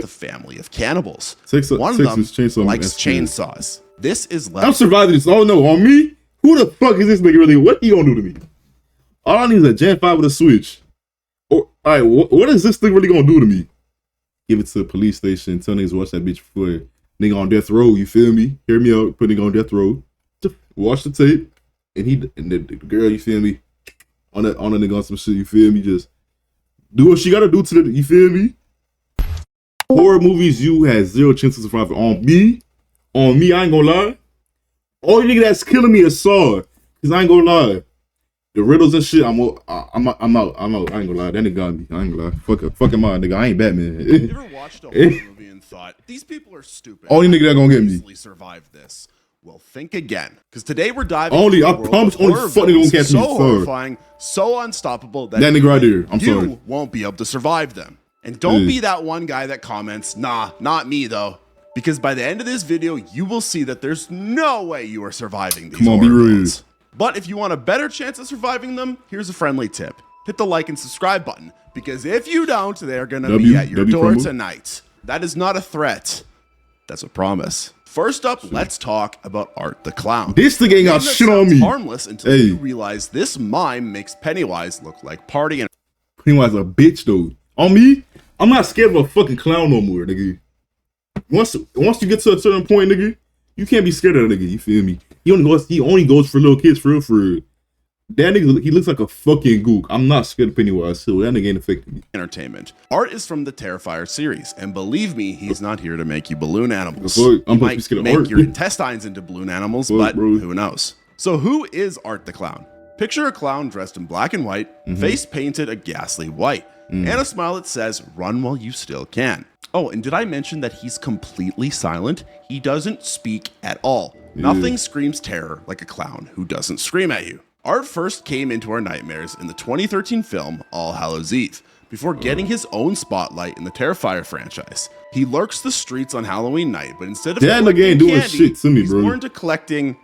the family of cannibals. One of them likes chainsaws. This is I'm surviving this. Oh no, on me? Who the fuck is this nigga really? What he gonna do to me? All I need is a Gen 5 with a switch. Or, all right, what is this thing really gonna do to me? Give it to the police station. Tell niggas watch that bitch before nigga on death row. You feel me? Hear me out. Put nigga on death row. Just watch the tape. And the girl, you feel me? On the nigga on some shit. You feel me? Just do what she gotta do to the. You feel me? Horror movies, you had zero chance of surviving. On me, I ain't gonna lie. Only nigga that's killing me is Saw. Cause I ain't gonna lie. The riddles and shit, I'm out. I ain't gonna lie. That nigga got me. I ain't gonna lie. Fuck him out, nigga. I ain't Batman. You ever watched a horror movie and thought, these people are stupid. Only nigga that gonna get me. Easily survive this. Well, think again. Because today we're diving I promise only fucking gonna catch me. So horrifying, so unstoppable that nigga right there. I'm sorry. You won't be able to survive them. And don't be that one guy that comments, nah, not me though. Because by the end of this video, you will see that there's no way you are surviving these horror villains. But if you want a better chance of surviving them, here's a friendly tip. Hit the like and subscribe button. Because if you don't, they're gonna be at your door tonight. That is not a threat. That's a promise. First up, let's talk about Art the Clown. This thing ain't got shit on me. Harmless until you realize this mime makes Pennywise look like partying. Pennywise a bitch though. On me, I'm not scared of a fucking clown no more, nigga. Once you get to a certain point, nigga, you can't be scared of a nigga. You feel me? He only goes for little kids, for real. That nigga, he looks like a fucking gook. I'm not scared of Pennywise, so that nigga ain't affecting me. Entertainment. Art is from the Terrifier series, and believe me, he's not here to make you balloon animals. I'm he might make your intestines into balloon animals, but who knows? So who is Art the Clown? Picture a clown dressed in black and white, face painted a ghastly white, and a smile that says, run while you still can. Oh, and did I mention that he's completely silent? He doesn't speak at all. Nothing screams terror like a clown who doesn't scream at you. Art first came into our nightmares in the 2013 film All Hallows Eve, before getting his own spotlight in the Terrifier franchise. He lurks the streets on Halloween night, but instead of collecting candy, he's more into collecting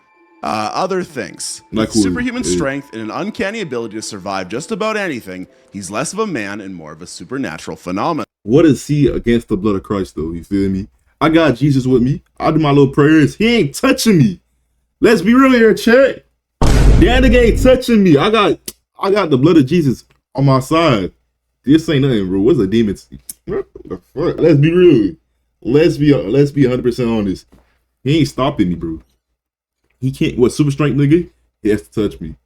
other things. With superhuman strength and an uncanny ability to survive just about anything, he's less of a man and more of a supernatural phenomenon. What is he against the blood of Christ though? You feel me? I got Jesus with me. I do my little prayers. He ain't touching me. Let's be real here, chat. That nigga ain't touching me. I got the blood of Jesus on my side. This ain't nothing, bro. What's a demon? What the fuck? Let's be real. Let's be 100% honest. He ain't stopping me, bro. He can't. What, super strength nigga? He has to touch me.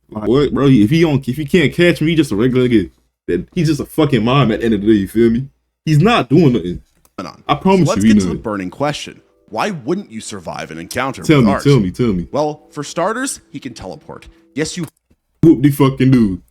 Like, what, bro? If he can't catch me, he's just a regular nigga. He's just a fucking mime at the end of the day. You feel me? He's not doing nothing. I promise so let's you. Let's get to the burning question. Why wouldn't you survive an encounter with Art? Tell me. Well, for starters, he can teleport. Yes, you whoop the fucking dude.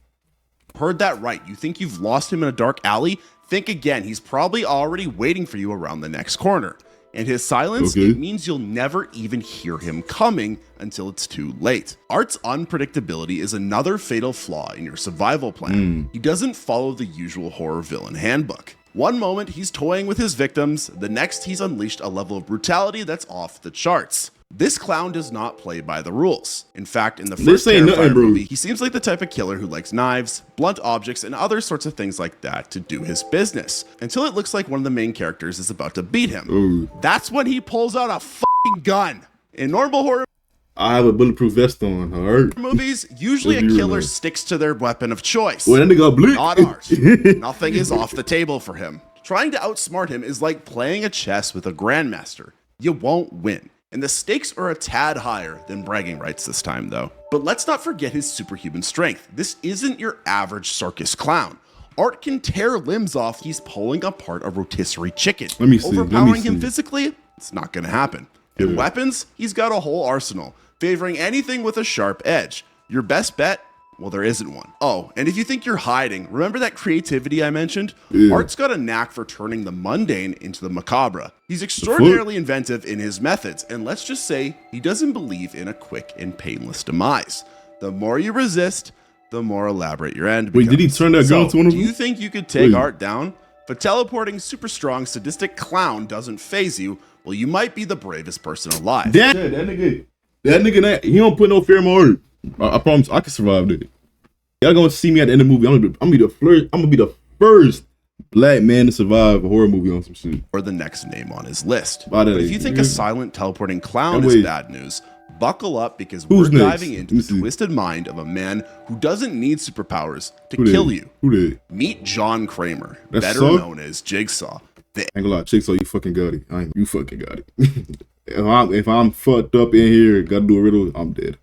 Heard that right. You think you've lost him in a dark alley? Think again. He's probably already waiting for you around the next corner. And his silence, it means you'll never even hear him coming until it's too late. Art's unpredictability is another fatal flaw in your survival plan. He doesn't follow the usual horror villain handbook. One moment he's toying with his victims, the next he's unleashed a level of brutality that's off the charts. This clown does not play by the rules. In fact, in the first Terrifier movie, he seems like the type of killer who likes knives, blunt objects, and other sorts of things like that to do his business, until it looks like one of the main characters is about to beat him. That's when he pulls out a fucking gun. In normal horror I have a bulletproof vest on. Movies, usually a killer sticks to their weapon of choice. Well, that nigga blink. Not Art. Nothing is off the table for him. Trying to outsmart him is like playing a chess with a grandmaster. You won't win. And the stakes are a tad higher than bragging rights this time though. But let's not forget his superhuman strength. This isn't your average circus clown. Art can tear limbs off. He's pulling apart a rotisserie chicken. Overpowering him physically, it's not gonna happen. In weapons, he's got a whole arsenal, favoring anything with a sharp edge. Your best bet? Well, there isn't one. Oh, and if you think you're hiding, remember that creativity I mentioned? Art's got a knack for turning the mundane into the macabre. He's extraordinarily inventive in his methods, and let's just say he doesn't believe in a quick and painless demise. The more you resist, the more elaborate your end becomes. Wait, did he turn that gun to one of them? Do you think you could take Art down? If a teleporting, super strong, sadistic clown doesn't phase you, well, you might be the bravest person alive. That nigga, he don't put no fear in my heart. I promise I can survive that. Y'all gonna see me at the end of the movie. I'm gonna be the first Black man to survive a horror movie on some shit. Or the next name on his list. Why But did if you think a silent teleporting clown wait. is bad news, buckle up because Who's we're next? diving into Let me the see. twisted mind of a man who doesn't need superpowers to Who kill that? you. Who that? Meet John Kramer, That's better Saw? known as Jigsaw. The Ain't gonna lie, Jigsaw, you fucking got it. You fucking got it. if I'm fucked up in here, gotta do a riddle, I'm dead.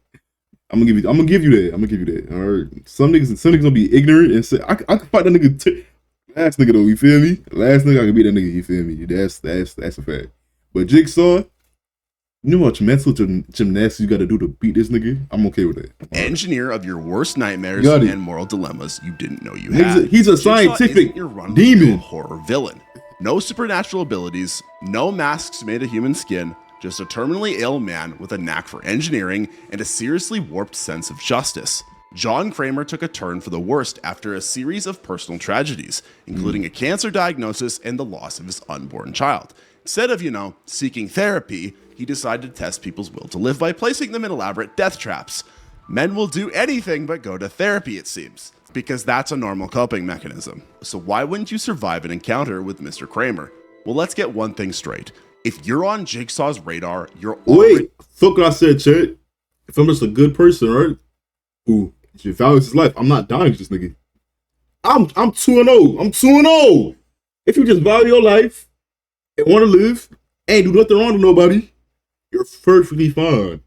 I'm gonna give you that. All right. Some niggas gonna be ignorant and say I can fight that nigga. Last nigga though, you feel me? Last nigga I can beat that nigga, you feel me? That's a fact. But Jigsaw, you know how much mental gymnastics you gotta do to beat this nigga? I'm okay with that. All right. engineer of your worst nightmares Got it. and moral dilemmas you didn't know you had. He's a Jigsaw scientific isn't your run-of-the-mill demon. horror villain. No supernatural abilities, no masks made of human skin, just a terminally ill man with a knack for engineering and a seriously warped sense of justice. John Kramer took a turn for the worst after a series of personal tragedies, including a cancer diagnosis and the loss of his unborn child. Instead of, seeking therapy, he decided to test people's will to live by placing them in elaborate death traps. Men will do anything but go to therapy, it seems, because that's a normal coping mechanism. So why wouldn't you survive an encounter with Mr. Kramer? Well, let's get one thing straight. If you're on Jigsaw's radar, you're already... Wait, fuck what I said, Chet. If I'm just a good person, right? Who values his life, I'm not dying to this nigga. I'm 2-0. I'm 2-0. If you just value your life and want to live and do nothing wrong to nobody, you're perfectly fine.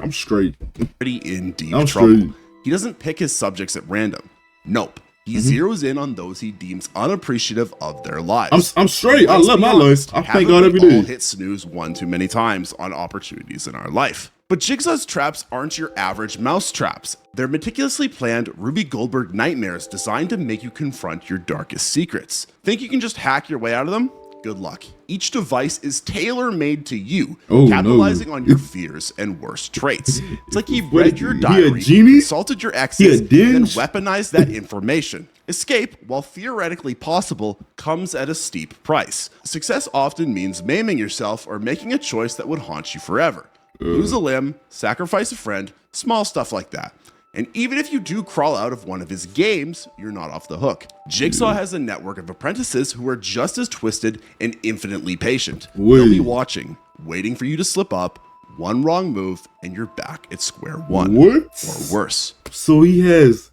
I'm straight. in deep I'm trouble. straight. He doesn't pick his subjects at random. Nope. He zeroes in on those he deems unappreciative of their lives. I'm straight. I Let's love be my honest, life. I thank haven't God we every all day. hit snooze one too many times on opportunities in our life. But Jigsaw's traps aren't your average mouse traps. They're meticulously planned Ruby Goldberg nightmares designed to make you confront your darkest secrets. Think you can just hack your way out of them? Good luck. Each device is tailor-made to you, Oh, capitalizing no. on your fears and worst traits. It's like he What, read your he a diary, genie? consulted your exes, and He a then dinge? weaponized that information. Escape, while theoretically possible, comes at a steep price. Success often means maiming yourself or making a choice that would haunt you forever. Lose a limb, sacrifice a friend, small stuff like that. And even if you do crawl out of one of his games, you're not off the hook. Jigsaw has a network of apprentices who are just as twisted and infinitely patient. They'll be Wait. watching, waiting for you to slip up, one wrong move, and you're back at square one. What? Or worse. So he has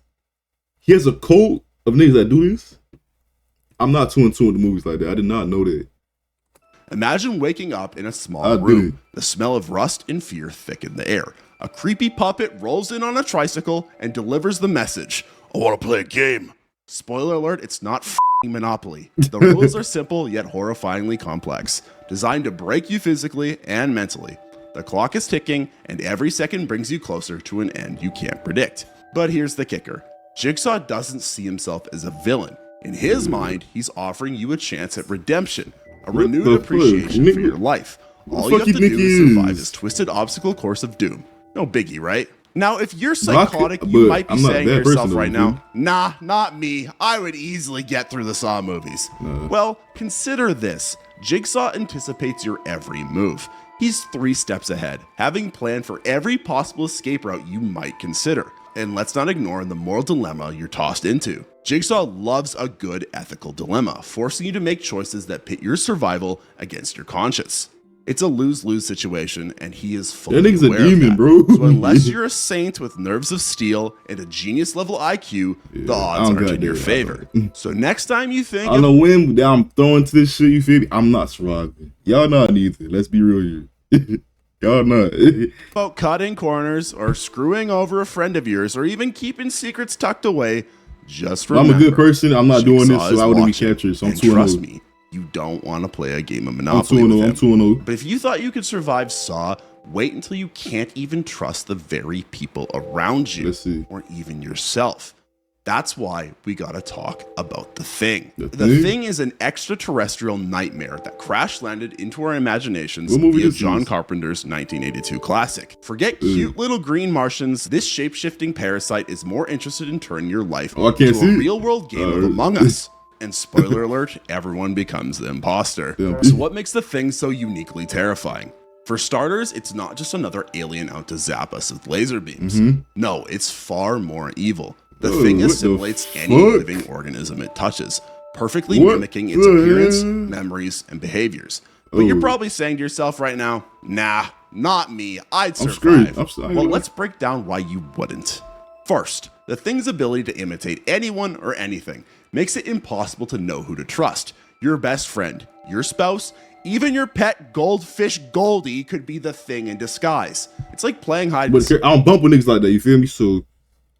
a cult of niggas that do this? I'm not 2 and 2 in the movies like that. I did not know that. Imagine waking up in a small I room. did. The smell of rust and fear thicken the air. A creepy puppet rolls in on a tricycle and delivers the message. I want to play a game. Spoiler alert, it's not f***ing Monopoly. The rules are simple yet horrifyingly complex, designed to break you physically and mentally. The clock is ticking, and every second brings you closer to an end you can't predict. But here's the kicker. Jigsaw doesn't see himself as a villain. In his mind, he's offering you a chance at redemption, a renewed the fuck, appreciation for nigga? your life. All the you fuck have to you do think is he survive is? this twisted obstacle course of doom. No biggie, right? Now, if you're Well, I could- psychotic, you but might be I'm not saying to that person, yourself though, right dude. now, nah, not me. I would easily get through the Saw movies. Well, consider this. Jigsaw anticipates your every move. He's 3 steps ahead, having planned for every possible escape route you might consider. And let's not ignore the moral dilemma you're tossed into. Jigsaw loves a good ethical dilemma, forcing you to make choices that pit your survival against your conscience. It's a lose-lose situation, and he is fully That nigga's a aware of demon, that. bro. So unless you're a saint with nerves of steel and a genius-level IQ, the odds don't aren't got in your that. favor. So next time you think I of know when I'm throwing to this shit, you feel me? I'm not surviving. Y'all not either. Let's be real here. Y'all not. about cutting corners or screwing over a friend of yours or even keeping secrets tucked away, just I'm remember, a good person. I'm not doing this, Jigsaw so is I wouldn't be watching. captured. So I'm And 2-0. trust me, you don't want to play a game of I'm Monopoly 2-0. with I'm him. 2-0. But if you thought you could survive Saw, wait until you can't even trust the very people around you Let's see. or even yourself. That's why we gotta talk about The Thing. The The Thing? Thing is an extraterrestrial nightmare that crash landed into our imaginations What movie via this John is? Carpenter's 1982 classic. Forget cute little green Martians, this shape-shifting parasite is more interested in turning your life Oh, I can't into see a it. real-world game of Among Us. And spoiler alert, everyone becomes the imposter. Yeah. So what makes The Thing so uniquely terrifying? For starters, it's not just another alien out to zap us with laser beams. No, it's far more evil. The thing what the assimilates any fuck? living organism it touches, perfectly What mimicking its the appearance, hell? memories, and behaviors. But you're probably saying to yourself right now, nah, not me, I'd I'm survive. screwed. Well, let's break down why you wouldn't. First, the thing's ability to imitate anyone or anything makes it impossible to know who to trust. Your best friend, your spouse, even your pet goldfish Goldie could be the thing in disguise. It's like playing hide and But seek. I don't bump with niggas like that, you feel me? So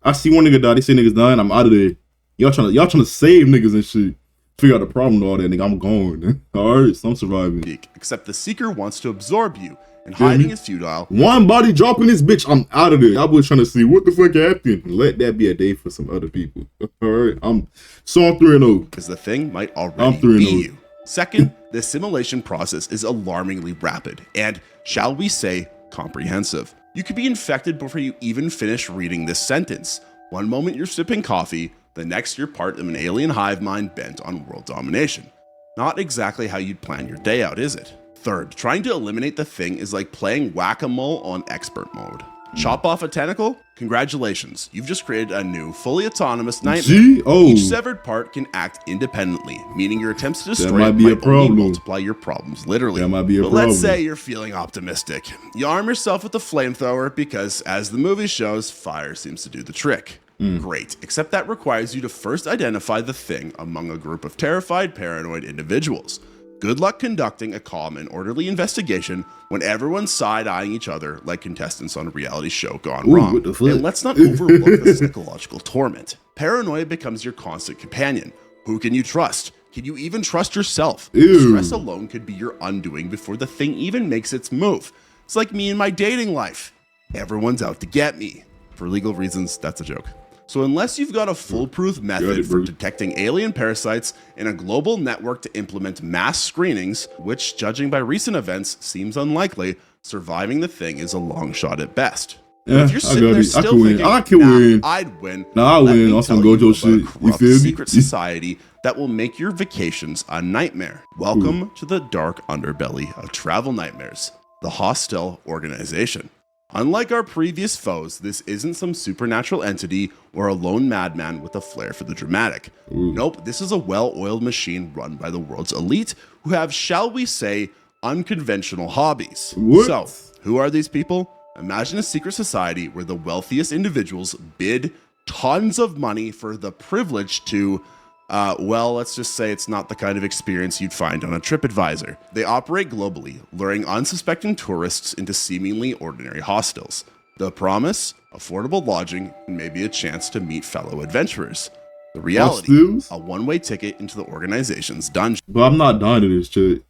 I see one nigga die, they say niggas dying, I'm out of there. Y'all trying to save niggas and shit. Figure out the problem with all that, nigga. I'm gone. Alright, so I'm surviving. Except the Seeker wants to absorb you, and hiding is futile. One body dropping this bitch, I'm out of there. I was trying to see what the fuck happened. Let that be a day for some other people. Alright, I'm 3-0. Because the thing might I'm already 3-0. be you. Second, the assimilation process is alarmingly rapid and, shall we say, comprehensive. You could be infected before you even finish reading this sentence. One moment you're sipping coffee, the next you're part of an alien hive mind bent on world domination. Not exactly how you'd plan your day out, is it? Third, trying to eliminate the thing is like playing whack-a-mole on expert mode. Chop off a tentacle? Congratulations, you've just created a new, fully autonomous nightmare. Each severed part can act independently, meaning your attempts to destroy it might only multiply your problems, literally. That might be a but problem. let's say you're feeling optimistic. You arm yourself with a flamethrower because, as the movie shows, fire seems to do the trick. Great, except that requires you to first identify the thing among a group of terrified, paranoid individuals. Good luck conducting a calm and orderly investigation when everyone's side-eyeing each other like contestants on a reality show gone wrong. What the fuck? And let's not overlook the psychological torment. Paranoia becomes your constant companion. Who can you trust? Can you even trust yourself? Stress alone could be your undoing before the thing even makes its move. It's like me in my dating life. Everyone's out to get me. For legal reasons, that's a joke. So unless you've got a foolproof method for detecting alien parasites and a global network to implement mass screenings, which, judging by recent events, seems unlikely, surviving the thing is a long shot at best. Yeah, if you're sitting there still thinking, I can win. I'd win. Nah, I win. Also, Gojo shit. You feel me? Secret society that will make your vacations a nightmare. Welcome to the dark underbelly of travel nightmares, the Hostile Organization. Unlike our previous foes, this isn't some supernatural entity or a lone madman with a flair for the dramatic. Nope, this is a well-oiled machine run by the world's elite who have, shall we say, unconventional hobbies. So, who are these people? Imagine a secret society where the wealthiest individuals bid tons of money for the privilege to well, let's just say it's not the kind of experience you'd find on a TripAdvisor. They operate globally, luring unsuspecting tourists into seemingly ordinary hostels. The promise? Affordable lodging and maybe a chance to meet fellow adventurers. The reality? A one-way ticket into the organization's dungeon. But I'm not dying to this shit.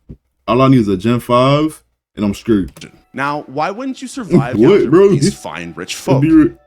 All I need is a Gen 5 and I'm screwed. Now, why wouldn't you survive these fine rich folk?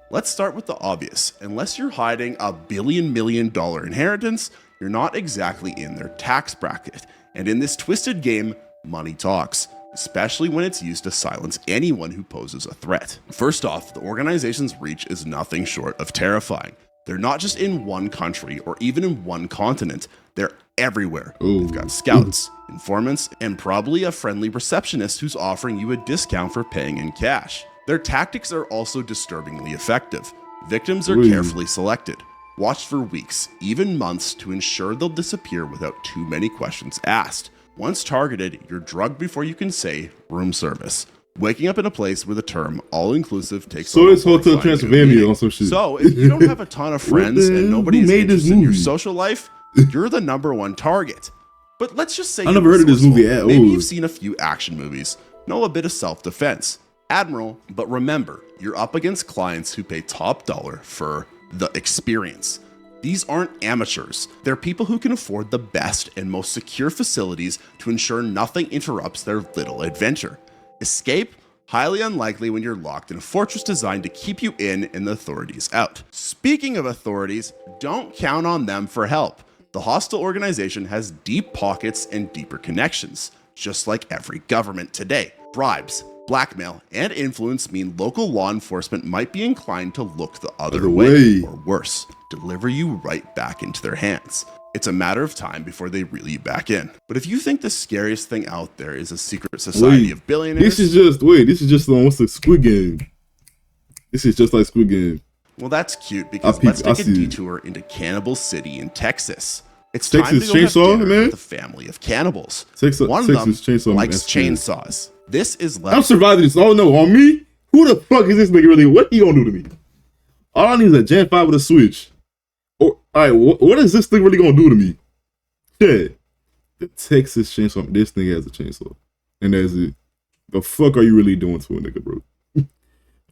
Let's start with the obvious. Unless you're hiding a $1 billion inheritance, you're not exactly in their tax bracket. And in this twisted game, money talks, especially when it's used to silence anyone who poses a threat. First off, the organization's reach is nothing short of terrifying. They're not just in one country or even in one continent, they're everywhere. They've got scouts, informants, and probably a friendly receptionist who's offering you a discount for paying in cash. Their tactics are also disturbingly effective. Victims are carefully selected, watched for weeks, even months, to ensure they'll disappear without too many questions asked. Once targeted, you're drugged before you can say room service, waking up in a place where the term all-inclusive takes so it's Hotel Transylvania on some shit. So if you don't have a ton of friends and nobody is interested in your social life, you're the #1 target. But let's just say I never heard of this movie at all. Maybe you've seen a few action movies, know a bit of self-defense. Admiral, but remember, you're up against clients who pay top dollar for the experience. These aren't amateurs. They're people who can afford the best and most secure facilities to ensure nothing interrupts their little adventure. Escape? Highly unlikely when you're locked in a fortress designed to keep you in and the authorities out. Speaking of authorities, don't count on them for help. The hostile organization has deep pockets and deeper connections, just like every government today. Bribes, blackmail, and influence mean local law enforcement might be inclined to look the other way, or worse, deliver you right back into their hands. It's a matter of time before they reel you back in. But if you think the scariest thing out there is a secret society of billionaires... This is just what's the Squid Game? This is just like Squid Game. Well, that's cute because let's take a detour into Cannibal City in Texas. It's time to go have dinner with a family of cannibals. One of them likes chainsaws. This is I'm surviving this. Oh no, on me? Who the fuck is this nigga really? What he gonna do to me? All I need is a Gen 5 with a switch. Or, all right, what is this thing really gonna do to me? Shit. The Texas chainsaw. This thing has a chainsaw. And that's it. The fuck are you really doing to a nigga, bro?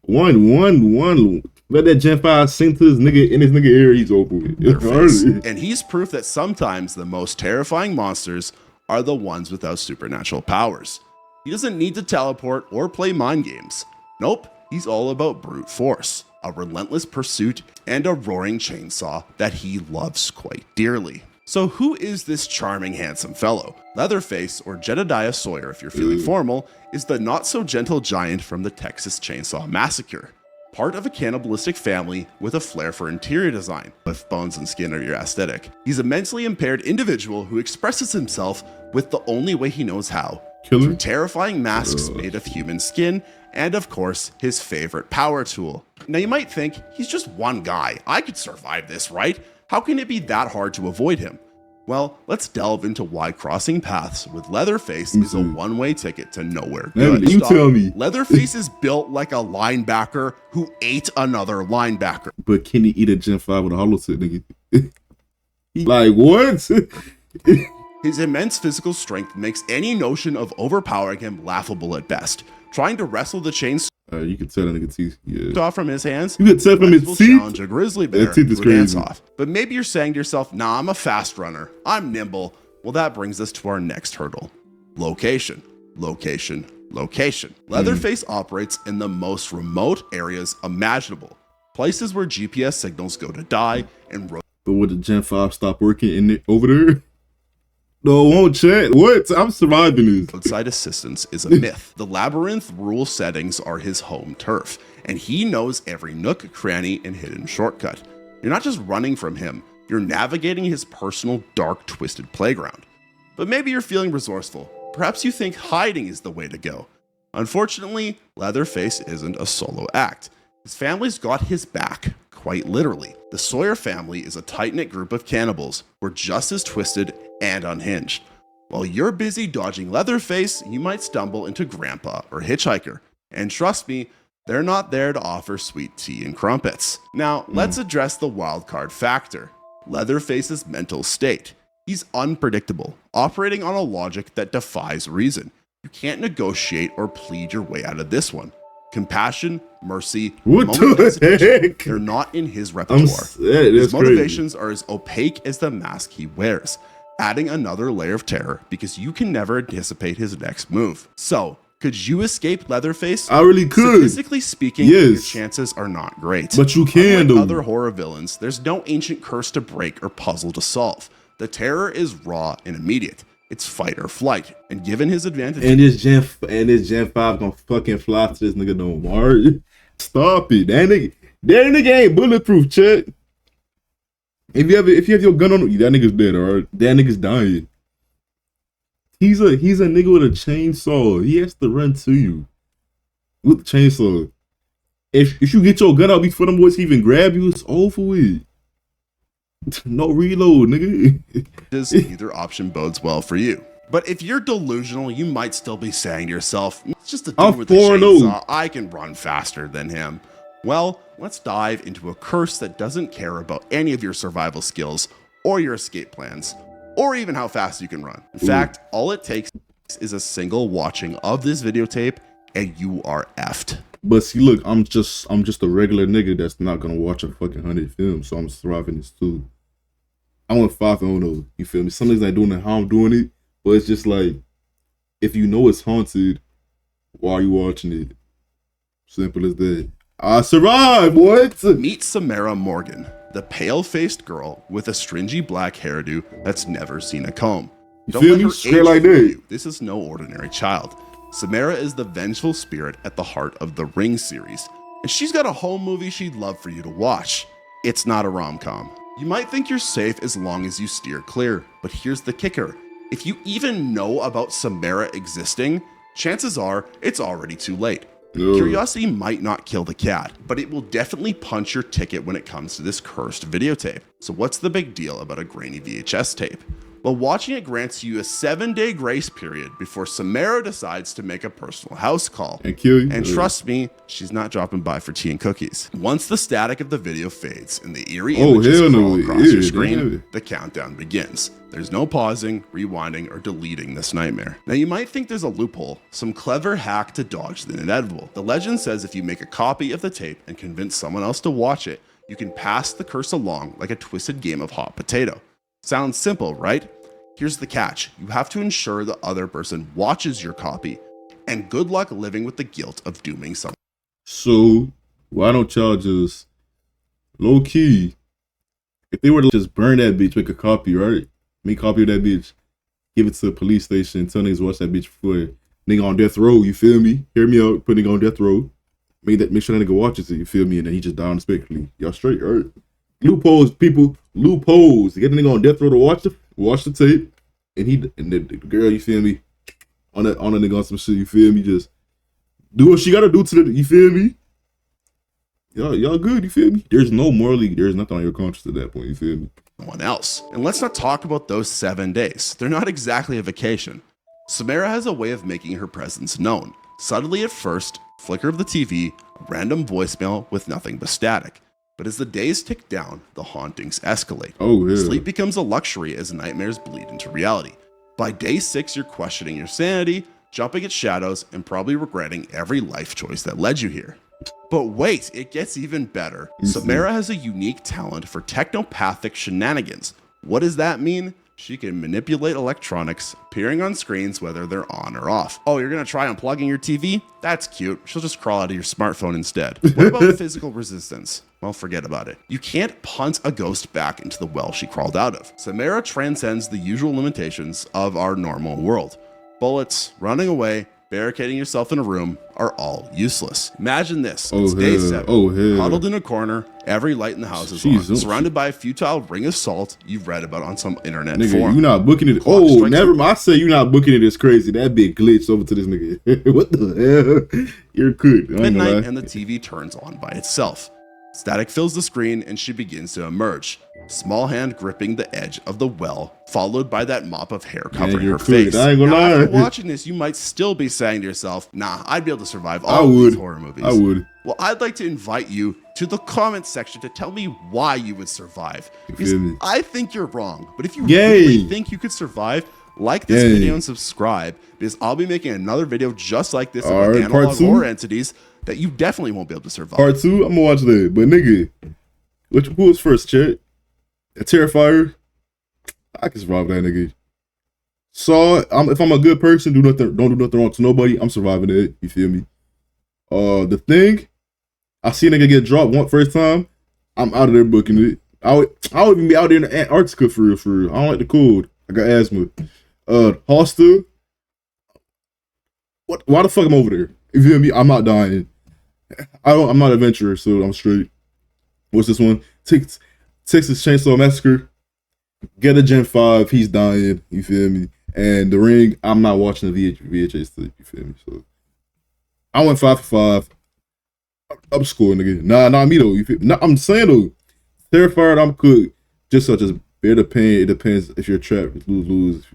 One. Let that Gen 5 sink to this nigga in his nigga ear, he's over with. And he's proof that sometimes the most terrifying monsters are the ones without supernatural powers. He doesn't need to teleport or play mind games. Nope, he's all about brute force, a relentless pursuit, and a roaring chainsaw that he loves quite dearly. So who is this charming, handsome fellow? Leatherface, or Jedediah Sawyer if you're feeling formal, is the not-so-gentle giant from the Texas Chainsaw Massacre. Part of a cannibalistic family with a flair for interior design, if bones and skin are your aesthetic. He's a mentally impaired individual who expresses himself with the only way he knows how, through terrifying masks made of human skin, and of course, his favorite power tool. Now you might think, he's just one guy, I could survive this, right? How can it be that hard to avoid him? Well, let's delve into why crossing paths with Leatherface is a one-way ticket to nowhere good. You tell me. Leatherface is built like a linebacker who ate another linebacker. But can he eat a Gen 5 with a hollow tip, nigga? Like, what? His immense physical strength makes any notion of overpowering him laughable at best. Trying to wrestle the chainsaw you can tell that nigga teeth off from his hands. You can tell from his teeth. Challenge a grizzly bear to a dance off. But maybe you're saying to yourself, nah, I'm a fast runner. I'm nimble. Well, that brings us to our next hurdle. Location. Leatherface operates in the most remote areas imaginable. Places where GPS signals go to die and But would the Gen 5 stop working over there? No, won't chat. What? I'm surviving this. Outside assistance is a myth. The labyrinth rule settings are his home turf, and he knows every nook, cranny, and hidden shortcut. You're not just running from him, you're navigating his personal, dark, twisted playground. But maybe you're feeling resourceful. Perhaps you think hiding is the way to go. Unfortunately, Leatherface isn't a solo act. His family's got his back, quite literally. The Sawyer family is a tight-knit group of cannibals who are just as twisted and unhinged. While you're busy dodging Leatherface, you might stumble into Grandpa or Hitchhiker. And trust me, they're not there to offer sweet tea and crumpets. Now, let's address the wildcard factor. Leatherface's mental state. He's unpredictable, operating on a logic that defies reason. You can't negotiate or plead your way out of this one. Compassion, mercy, they're not in his repertoire. His motivations are as opaque as the mask he wears, adding another layer of terror because you can never anticipate his next move. So, could you escape Leatherface? I really could. Statistically speaking, your chances are not great. But you can, though. Other horror villains, there's no ancient curse to break or puzzle to solve. The terror is raw and immediate. It's fight or flight, and given his advantage, and this Gen 5 gonna fucking fly to this nigga no more. Stop it, that nigga ain't bulletproof, Chet. If you have your gun on you, that nigga's dead, alright. That nigga's dying. He's a nigga with a chainsaw. He has to run to you with the chainsaw. If you get your gun out before them boys even grab you, it's over with. No reload, nigga. Either option bodes well for you. But if you're delusional, you might still be saying to yourself, it's just a dude with a chainsaw, I can run faster than him. Well, let's dive into a curse that doesn't care about any of your survival skills, or your escape plans, or even how fast you can run. In fact, all it takes is a single watching of this videotape, and you are effed. But see, look, I'm just a regular nigga that's not gonna watch a fucking 100 films, so I'm surviving this too. I went 5-0, you feel me? Some things I doing it how I'm doing it, but it's just like, if you know it's haunted, why are you watching it? Simple as that. I survived, what? Meet Samara Morgan, the pale-faced girl with a stringy black hairdo that's never seen a comb. Don't let her age like that. This is no ordinary child. Samara is the vengeful spirit at the heart of the Ring series, and she's got a home movie she'd love for you to watch. It's not a rom-com. You might think you're safe as long as you steer clear, but here's the kicker. If you even know about Samara existing, chances are it's already too late. No. Curiosity might not kill the cat, but it will definitely punch your ticket when it comes to this cursed videotape. So what's the big deal about a grainy VHS tape? Well, watching it grants you a 7-day grace period before Samara decides to make a personal house call. And kill you. And trust me, she's not dropping by for tea and cookies. Once the static of the video fades and the eerie images crawl across your screen, the countdown begins. There's no pausing, rewinding, or deleting this nightmare. Now you might think there's a loophole, some clever hack to dodge the inevitable. The legend says if you make a copy of the tape and convince someone else to watch it, you can pass the curse along like a twisted game of hot potato. Sounds simple, right? Here's the catch. You have to ensure the other person watches your copy, and good luck living with the guilt of dooming someone. So, why don't y'all just, low key, if they were to just burn that bitch, make a copy, right? Make a copy of that bitch, give it to the police station, tell niggas watch that bitch before nigga on death row, you feel me? Hear me out, put nigga on death row. Make sure that nigga watches it, you feel me? And then he just died unexpectedly. Y'all straight, right? Loopholes, people, loopholes. Get the nigga on death row to watch the tape, and the girl, you feel me, on the nigga on some shit, you feel me, just do what she gotta do to the, you feel me? Y'all good, you feel me? There's nothing on your conscience at that point, you feel me? Someone else. And let's not talk about those 7 days. They're not exactly a vacation. Samara has a way of making her presence known. Subtly at first, flicker of the TV, a random voicemail with nothing but static. But as the days tick down, the hauntings escalate. Oh, yeah. Sleep becomes a luxury as nightmares bleed into reality. By day 6, you're questioning your sanity, jumping at shadows, and probably regretting every life choice that led you here. But wait, it gets even better. Samara has a unique talent for technopathic shenanigans. What does that mean? She can manipulate electronics, appearing on screens whether they're on or off. Oh, you're gonna try unplugging your TV? That's cute. She'll just crawl out of your smartphone instead. What about physical resistance? Well, forget about it. You can't punt a ghost back into the well she crawled out of. Samara transcends the usual limitations of our normal world. Bullets, running away, barricading yourself in a room are all useless. Imagine this. It's day 7. Huddled in a corner, every light in the house is on. Surrounded by a futile ring of salt you've read about on some internet forum. You not booking it. Oh, never mind. I say you not booking it as crazy. That big glitch over to this nigga. What the hell? You're good. Midnight and the TV turns on by itself. Static fills the screen and she begins to emerge. Small hand gripping the edge of the well, followed by that mop of hair covering her face. I ain't gonna lie. After watching this, you might still be saying to yourself, nah, I'd be able to survive all of these horror movies. I would. Well, I'd like to invite you to the comment section to tell me why you would survive. Because I think you're wrong. But if you really think you could survive, like this video and subscribe, because I'll be making another video just like this about analog horror entities that you definitely won't be able to survive. Part 2, I'm gonna watch that. But nigga, who was first, chat? A Terrifier? I can survive that nigga. Saw, if I'm a good person, don't do nothing wrong to nobody, I'm surviving it. You feel me? The Thing, I see a nigga get dropped first time, I'm out of there booking it. I would even be out there in Antarctica for real. I don't like the cold. I got asthma. Hostel. Why the fuck I'm over there? You feel me? I'm not dying. I'm not an adventurer, so I'm straight. What's this one? Texas Chainsaw Massacre. Get a Gen 5, he's dying. You feel me? And The Ring, I'm not watching the VHS tape. You feel me? So I went 5 for 5. I'm scoring, nigga. Nah, me though. You feel me? Nah, I'm saying though, Terrified, I'm good. Just such as bear the pain. It depends if you're trapped, lose,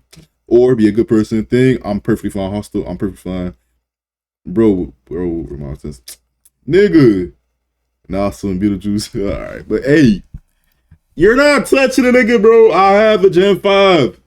or be a good person. Thing, I'm perfectly fine. Hostile, I'm perfectly fine. Bro, reminds nigga. Nah, some Beetlejuice. All right, but hey, you're not touching a nigga, bro. I have a Gen 5.